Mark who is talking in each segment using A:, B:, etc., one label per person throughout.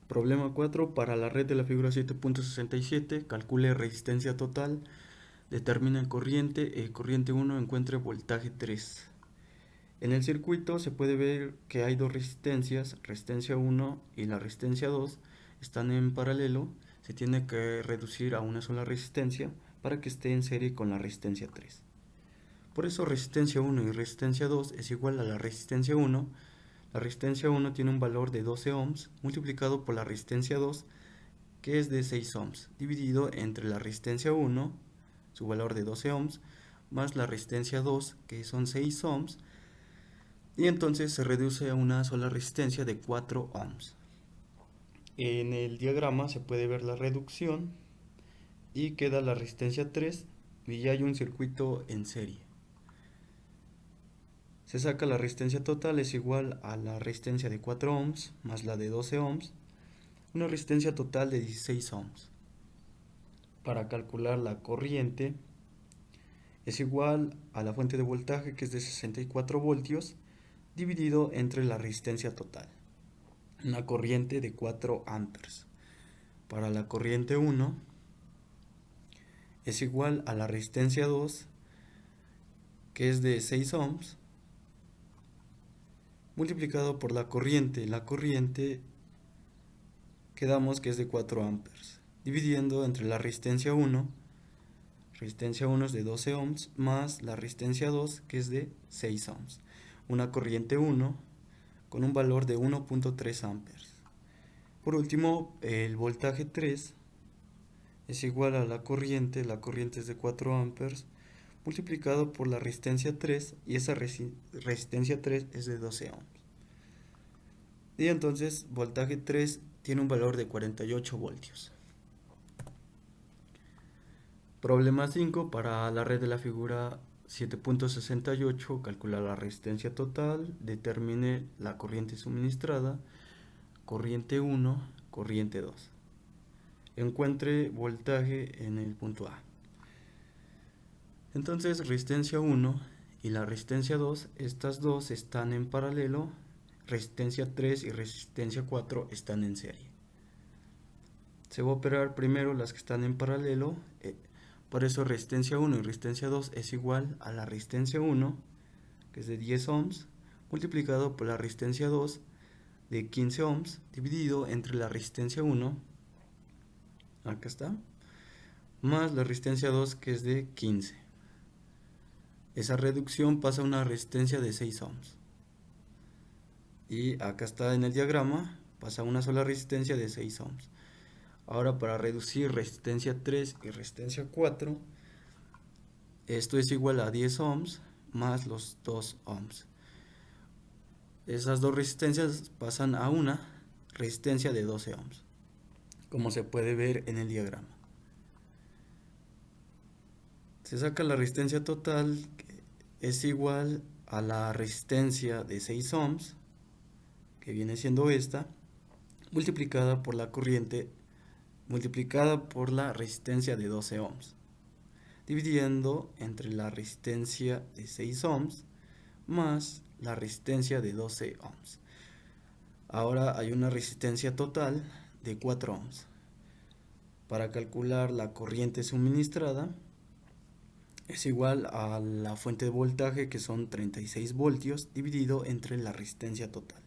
A: Problema 4. Para la red de la figura 7.67, calcule resistencia total, determine corriente, corriente 1, encuentre voltaje 3. En el circuito se puede ver que hay dos resistencias, resistencia 1 y la resistencia 2, están en paralelo. Se tiene que reducir a una sola resistencia para que esté en serie con la resistencia 3. Por eso resistencia 1 y resistencia 2 es igual a la resistencia 1. La resistencia 1 tiene un valor de 12 ohms multiplicado por la resistencia 2, que es de 6 ohms, dividido entre la resistencia 1, su valor de 12 ohms, más la resistencia 2, que son 6 ohms, y entonces se reduce a una sola resistencia de 4 ohms. En el diagrama se puede ver la reducción y queda la resistencia 3 y ya hay un circuito en serie. Se saca la resistencia total, es igual a la resistencia de 4 ohms más la de 12 ohms, una resistencia total de 16 ohms. Para calcular la corriente es igual a la fuente de voltaje, que es de 64 voltios, dividido entre la resistencia total, una corriente de 4 amperes. Para la corriente 1 es igual a la resistencia 2, que es de 6 ohms, multiplicado por la corriente. La corriente quedamos que es de 4 amperes, dividiendo entre la resistencia 1 es de 12 ohms, más la resistencia 2, que es de 6 ohms, una corriente 1 con un valor de 1.3 amperes. Por último, el voltaje 3 es igual a la corriente es de 4 amperes, multiplicado por la resistencia 3, y esa resistencia 3 es de 12 ohms. Y entonces voltaje 3 tiene un valor de 48 voltios. Problema 5. Para la red de la figura 7.68, calcula la resistencia total, determine la corriente suministrada, corriente 1, corriente 2. Encuentre voltaje en el punto A. Entonces resistencia 1 y la resistencia 2, estas dos están en paralelo, resistencia 3 y resistencia 4 están en serie. Se va a operar primero las que están en paralelo, por eso resistencia 1 y resistencia 2 es igual a la resistencia 1, que es de 10 ohms, multiplicado por la resistencia 2 de 15 ohms, dividido entre la resistencia 1, acá está, más la resistencia 2, que es de 15. Esa reducción pasa a una resistencia de 6 ohms. Y acá está en el diagrama, pasa a una sola resistencia de 6 ohms. Ahora, para reducir resistencia 3 y resistencia 4, esto es igual a 10 ohms más los 2 ohms. Esas dos resistencias pasan a una resistencia de 12 ohms, como se puede ver en el diagrama. Se saca la resistencia total, que es igual a la resistencia de 6 ohms, que viene siendo esta, multiplicada por la corriente, multiplicada por la resistencia de 12 ohms, dividiendo entre la resistencia de 6 ohms más la resistencia de 12 ohms. Ahora hay una resistencia total de 4 ohms. Para calcular la corriente suministrada es igual a la fuente de voltaje, que son 36 voltios, dividido entre la resistencia total.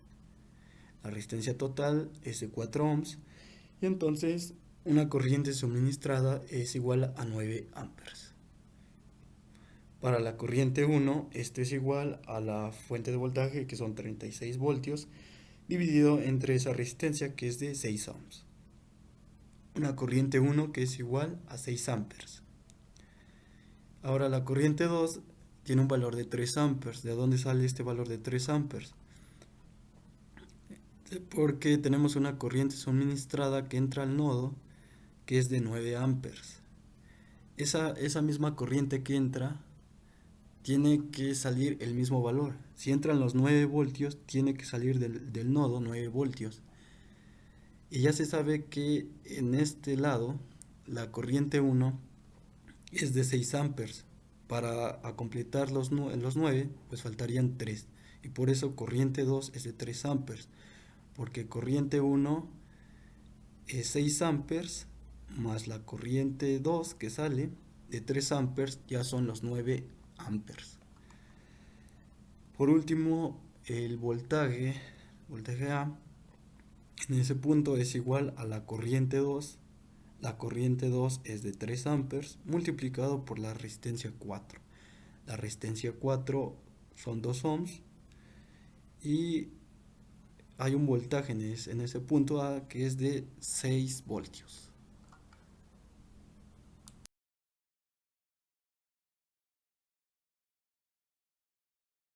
A: La resistencia total es de 4 ohms, y entonces una corriente suministrada es igual a 9 amperes. Para la corriente 1, esto es igual a la fuente de voltaje, que son 36 voltios, dividido entre esa resistencia, que es de 6 ohms. Una corriente 1 que es igual a 6 amperes. Ahora la corriente 2 tiene un valor de 3 amperes. ¿De dónde sale este valor de 3 amperes? Porque tenemos una corriente suministrada que entra al nodo, que es de 9 amperes. Esa misma corriente que entra tiene que salir el mismo valor. Si entran los 9 voltios, tiene que salir del nodo 9 voltios. Y ya se sabe que en este lado la corriente 1 es de 6 amperes. Para completar los 9, pues faltarían 3. Y por eso corriente 2 es de 3 amperes. Porque corriente 1 es 6 amperes más la corriente 2 que sale de 3 amperes, ya son los 9 amperes. Por último, el voltaje A, en ese punto es igual a la corriente 2. La corriente 2 es de 3 amperes multiplicado por la resistencia 4. La resistencia 4 son 2 ohms y hay un voltaje en ese punto A que es de 6 voltios.